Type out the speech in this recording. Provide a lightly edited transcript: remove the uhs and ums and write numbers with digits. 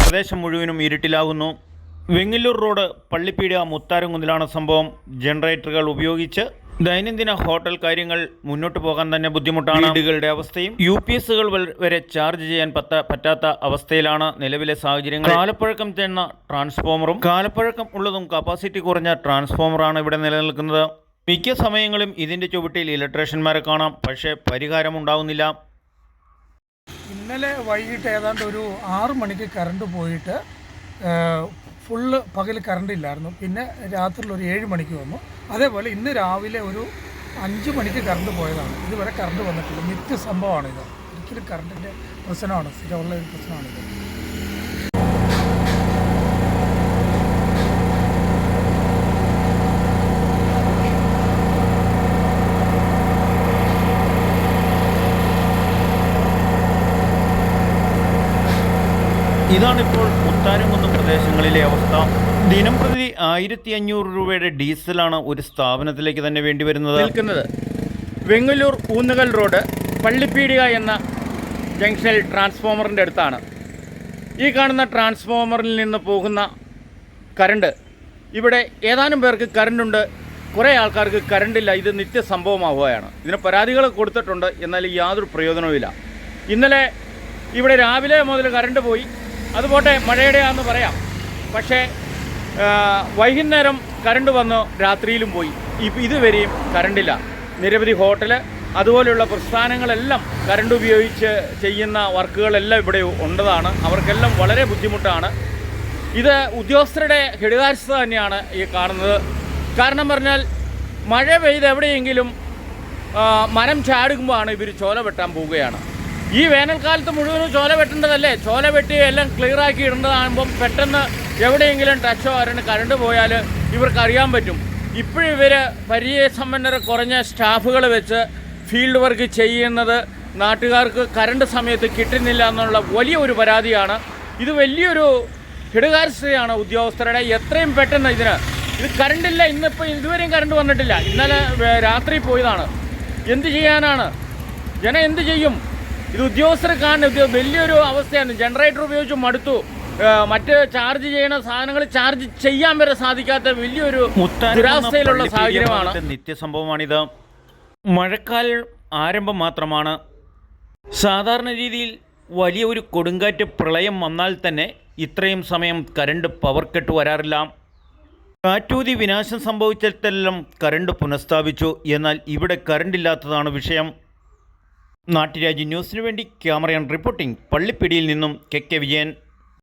പ്രദേശം മുഴുവനും ഇരുട്ടിലാകുന്നു. വെങ്ങല്ലൂർ റോഡ് പള്ളിപ്പീടിക മുത്താരംകുന്നിലാണ് സംഭവം. ജനറേറ്ററുകൾ ഉപയോഗിച്ച് ദൈനംദിന ഹോട്ടൽ കാര്യങ്ങൾ മുന്നോട്ട് പോകാൻ തന്നെ ബുദ്ധിമുട്ടാണ്. വീടുകളുടെ അവസ്ഥയും UPSകൾ വരെ ചാർജ് ചെയ്യാൻ പറ്റാത്ത അവസ്ഥയിലാണ് നിലവിലെ സാഹചര്യങ്ങൾ. കാലപ്പഴക്കം ചെന്ന ട്രാൻസ്ഫോമറും കാലപ്പഴക്കം ഉള്ളതും കപ്പാസിറ്റി കുറഞ്ഞ ട്രാൻസ്ഫോമറാണ് ഇവിടെ നിലനിൽക്കുന്നത്. മിക്ക സമയങ്ങളും ഇതിൻ്റെ ചുവട്ടിൽ ഇലക്ട്രീഷ്യന്മാരെ കാണാം, പക്ഷേ പരിഹാരമുണ്ടാവുന്നില്ല. ഇന്നലെ വൈകിട്ട് ഏതാണ്ട് ഒരു 6 മണിക്ക് കറണ്ട് പോയിട്ട് ഫുള്ള് പകൽ കറണ്ട് ഇല്ലായിരുന്നു. പിന്നെ രാത്രിയിൽ ഒരു 7 മണിക്ക് വന്നു. അതേപോലെ ഇന്ന് രാവിലെ ഒരു 5 മണിക്ക് കറണ്ട് പോയതാണ്. ഇതുവരെ കറണ്ട് വന്നിട്ടില്ല. നിത്യ സംഭവമാണിത്. ഒരിക്കലും കറണ്ടിൻ്റെ പ്രശ്നമാണ്, സ്ഥിരമുള്ള ഒരു പ്രശ്നമാണിത്. ഇതാണിപ്പോൾ മുത്താരംകുന്ന് പ്രദേശങ്ങളിലെ അവസ്ഥ. ദിനംപ്രതി 1500 രൂപയുടെ ഡീസലാണ് ഒരു സ്ഥാപനത്തിലേക്ക് തന്നെ വേണ്ടി വരുന്നത്. നിൽക്കുന്നത് വെങ്ങല്ലൂർ ഊന്നുകൽ റോഡ് പള്ളിപ്പീടിക എന്ന ജംഗ്ഷനിൽ ട്രാൻസ്ഫോമറിൻ്റെ അടുത്താണ്. ഈ കാണുന്ന ട്രാൻസ്ഫോമറിൽ നിന്ന് പോകുന്ന കറണ്ട്, ഇവിടെ ഏതാനും പേർക്ക് കറണ്ടുണ്ട്, കുറേ ആൾക്കാർക്ക് കറണ്ടില്ല. ഇത് നിത്യസംഭവമാവുകയാണ്. ഇതിന് പരാതികൾ കൊടുത്തിട്ടുണ്ട്, എന്നാൽ യാതൊരു പ്രയോജനവുമില്ല. ഇന്നലെ ഇവിടെ രാവിലെ മുതൽ കറണ്ട് പോയി. അതുപോട്ടെ, മഴയുടെയാണെന്ന് പറയാം. പക്ഷേ വൈകുന്നേരം കറണ്ട് വന്ന് രാത്രിയിലും പോയി. ഇതുവരെയും കറണ്ടില്ല. നിരവധി ഹോട്ടൽ അതുപോലെയുള്ള പ്രസ്ഥാനങ്ങളെല്ലാം കറണ്ട് ഉപയോഗിച്ച് ചെയ്യുന്ന വർക്കുകളെല്ലാം ഇവിടെ ഉണ്ടതാണ്. അവർക്കെല്ലാം വളരെ ബുദ്ധിമുട്ടാണ്. ഇത് ഉദ്യോഗസ്ഥരുടെ കെടുകാര്യസ്ഥത തന്നെയാണ് ഈ കാണുന്നത്. കാരണം പറഞ്ഞാൽ മഴ പെയ്ത് എവിടെയെങ്കിലും മരം ചാടുമ്പോഴാണ് ഇവർ ചോല വെട്ടാൻ പോവുകയാണ്. ഈ വേനൽക്കാലത്ത് മുഴുവനും ചോല വെട്ടേണ്ടതല്ലേ? ചോല വെട്ടി എല്ലാം ക്ലിയറാക്കി ഇടേണ്ടതാകുമ്പം പെട്ടെന്ന് എവിടെയെങ്കിലും ടച്ചോ ആരുടെ കറണ്ട് പോയാൽ ഇവർക്കറിയാൻ പറ്റും. ഇപ്പോഴും ഇവർ പരിചയസമ്പന്നർ കുറഞ്ഞ സ്റ്റാഫുകൾ വെച്ച് ഫീൽഡ് വർക്ക് ചെയ്യുന്നത് നാട്ടുകാർക്ക് കറണ്ട് സമയത്ത് കിട്ടുന്നില്ല എന്നുള്ള വലിയൊരു പരാതിയാണ്. ഇത് വലിയൊരു കെടുകാര്യസ്ഥതയാണ് ഉദ്യോഗസ്ഥരുടെ. എത്രയും പെട്ടെന്ന് ഇത് കറണ്ടില്ല. ഇന്നിപ്പോൾ ഇതുവരെയും കറണ്ട് വന്നിട്ടില്ല. ഇന്നലെ രാത്രി പോയതാണ്. എന്ത് ചെയ്യാനാണ്? ജനം എന്ത് ചെയ്യും? ഇത് ഉദ്യോഗസ്ഥർ കാണുന്ന വലിയൊരു അവസ്ഥയാണ്. ജനറേറ്റർ ഉപയോഗിച്ച് മടുത്തു. മറ്റ് ചാർജ് ചെയ്യുന്ന സാധനങ്ങൾ ചാർജ് ചെയ്യാൻ വരെ സാധിക്കാത്ത വലിയൊരു ദുരാവസ്ഥയിലുള്ള സാഹചര്യമാണ്. നിത്യസംഭവമാണിത്. മഴക്കാലം ആരംഭം മാത്രമാണ്. സാധാരണ രീതിയിൽ വലിയ ഒരു കൊടുങ്കാറ്റ് പ്രളയം വന്നാൽ തന്നെ ഇത്രയും സമയം കറണ്ട് പവർ കട്ട് വരാറില്ല. കാറ്റൂതി വിനാശം സംഭവിച്ചിട്ടെല്ലാം കറണ്ട് പുനഃസ്ഥാപിച്ചു. എന്നാൽ ഇവിടെ കറണ്ടില്ലാത്തതാണ് വിഷയം. നാട്ടുരാജ്യ ന്യൂസിനു വേണ്ടി ക്യാമറയാൻ റിപ്പോർട്ടിംഗ് പള്ളിപ്പിടിയിൽ നിന്നും KK വിജയൻ.